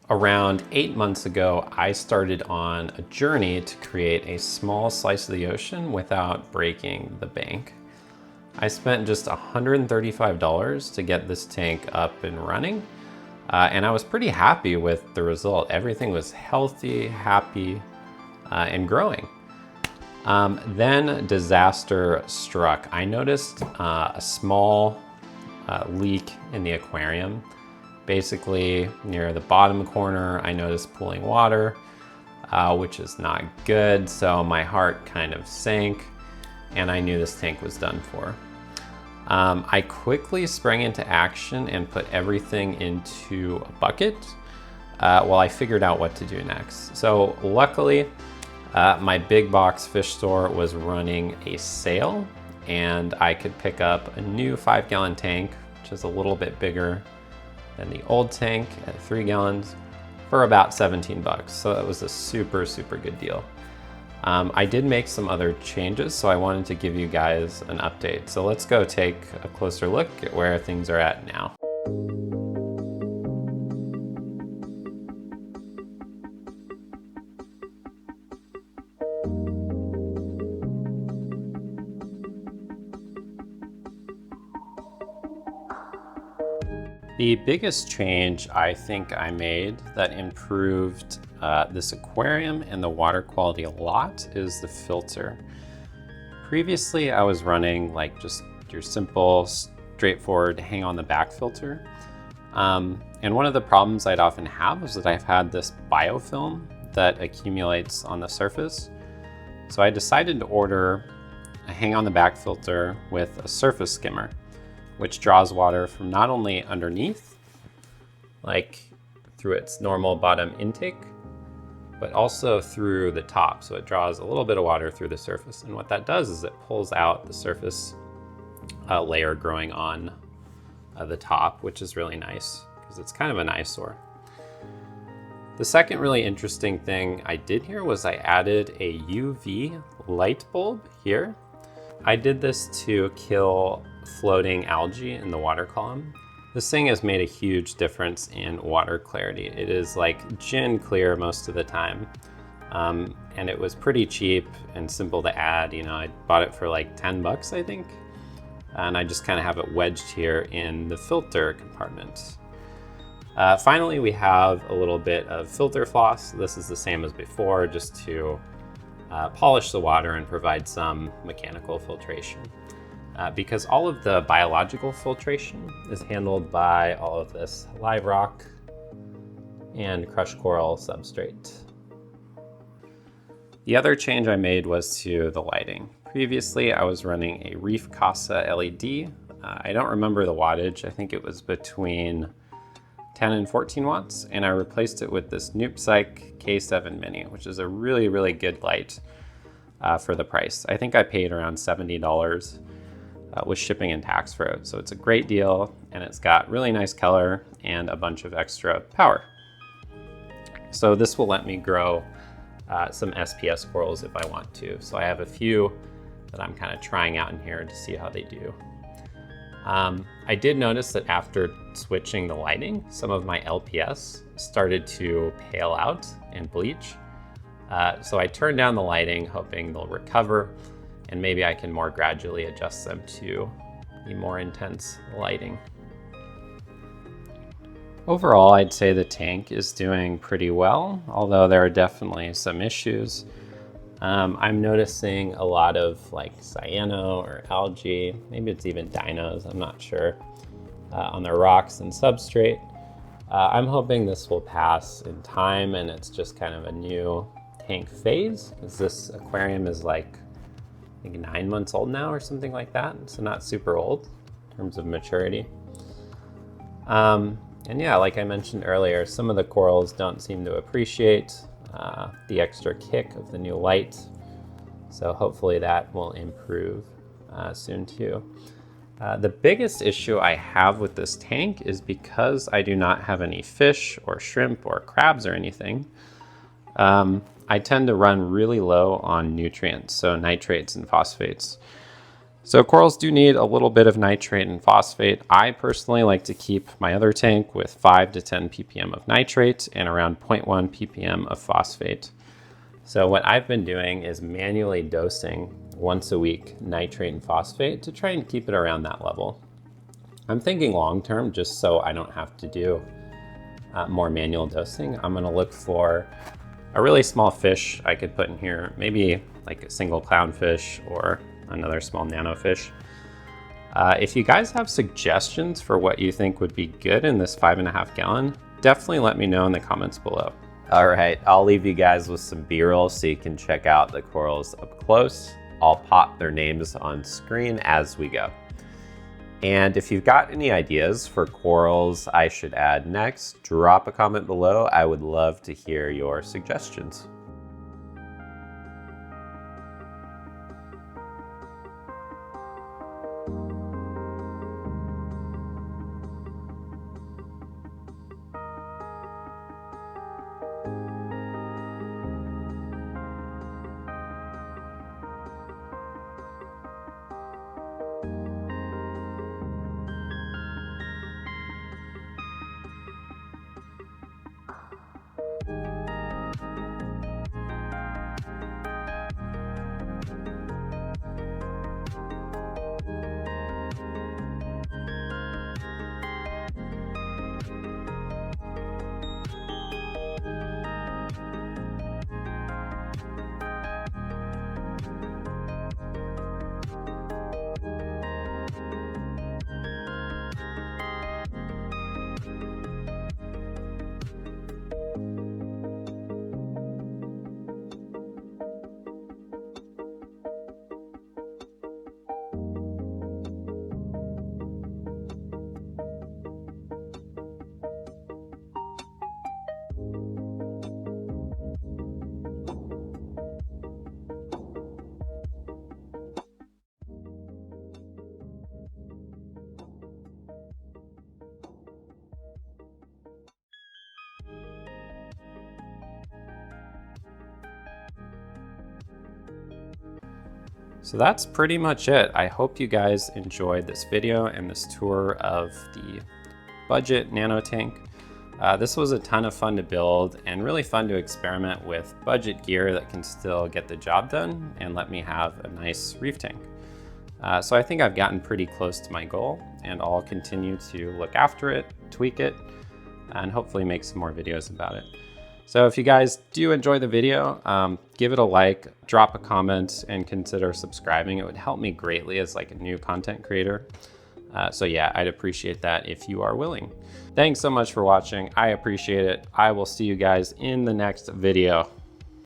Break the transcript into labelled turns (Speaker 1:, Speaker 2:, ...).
Speaker 1: Around 8 months ago, I started on a journey to create a small slice of the ocean without breaking the bank. I spent just $135 to get this tank up and running, and I was pretty happy with the result. Everything was healthy, happy, and growing. Then disaster struck. I noticed a small leak in the aquarium. Basically, near the bottom corner, I noticed pooling water, which is not good. So my heart kind of sank and I knew this tank was done for. I quickly sprang into action and put everything into a bucket while I figured out what to do next. So luckily, my big box fish store was running a sale and I could pick up a new 5-gallon tank, which is a little bit bigger than the old tank at 3 gallons for about 17 bucks. So that was a super, super good deal. I did make some other changes, so I wanted to give you guys an update. So let's go take a closer look at where things are at now. The biggest change I think I made that improved this aquarium and the water quality a lot is the filter. Previously, I was running like just your simple, straightforward hang on the back filter. And one of the problems I'd often have is that I've had this biofilm that accumulates on the surface. So I decided to order a hang on the back filter with a surface skimmer, which draws water from not only underneath, like through its normal bottom intake, but also through the top. So it draws a little bit of water through the surface. And what that does is it pulls out the surface layer growing on the top, which is really nice because it's kind of an eyesore. The second really interesting thing I did here was I added a UV light bulb here. I did this to kill floating algae in the water column. This thing has made a huge difference in water clarity. It is like gin clear most of the time. And it was pretty cheap and simple to add. You know, I bought it for like 10 bucks, I think. And I just kind of have it wedged here in the filter compartment. Finally, we have a little bit of filter floss. This is the same as before, just to polish the water and provide some mechanical filtration. Because all of the biological filtration is handled by all of this live rock and crushed coral substrate. The other change I made was to the lighting. Previously, I was running a Reef Casa LED. I don't remember the wattage. I think it was between 10 and 14 watts, and I replaced it with this NooPsyche K7 Mini, which is a really, really good light for the price. I think I paid around $70 with shipping and tax for it. So it's a great deal, and it's got really nice color and a bunch of extra power. So this will let me grow some SPS corals if I want to. So I have a few that I'm kind of trying out in here to see how they do. I did notice that after switching the lighting, some of my LPS started to pale out and bleach. So I turned down the lighting, hoping they'll recover, and maybe I can more gradually adjust them to the more intense lighting. Overall, I'd say the tank is doing pretty well, although there are definitely some issues. I'm noticing a lot of like cyano or algae, maybe it's even dinos, I'm not sure, on the rocks and substrate. I'm hoping this will pass in time and it's just kind of a new tank phase, because this aquarium is like, I think 9 months old now or something like that, so not super old in terms of maturity. And yeah, like I mentioned earlier, some of the corals don't seem to appreciate the extra kick of the new light. So hopefully that will improve soon too. The biggest issue I have with this tank is because I do not have any fish or shrimp or crabs or anything, I tend to run really low on nutrients, so nitrates and phosphates. So corals do need a little bit of nitrate and phosphate. I personally like to keep my other tank with 5 to 10 ppm of nitrate and around 0.1 ppm of phosphate. So what I've been doing is manually dosing once a week nitrate and phosphate to try and keep it around that level. I'm thinking long term, just so I don't have to do more manual dosing, I'm gonna look for a really small fish I could put in here, maybe like a single clownfish or another small nano fish. If you guys have suggestions for what you think would be good in this 5.5 gallon, definitely let me know in the comments below. All right, I'll leave you guys with some B-roll so you can check out the corals up close. I'll pop their names on screen as we go. And if you've got any ideas for corals I should add next, drop a comment below. I would love to hear your suggestions. So that's pretty much it. I hope you guys enjoyed this video and this tour of the budget nano tank. This was a ton of fun to build and really fun to experiment with budget gear that can still get the job done and let me have a nice reef tank. So I think I've gotten pretty close to my goal, and I'll continue to look after it, tweak it, and hopefully make some more videos about it. So if you guys do enjoy the video, give it a like, drop a comment, and consider subscribing. It would help me greatly as like a new content creator. So yeah, I'd appreciate that if you are willing. Thanks so much for watching. I appreciate it. I will see you guys in the next video.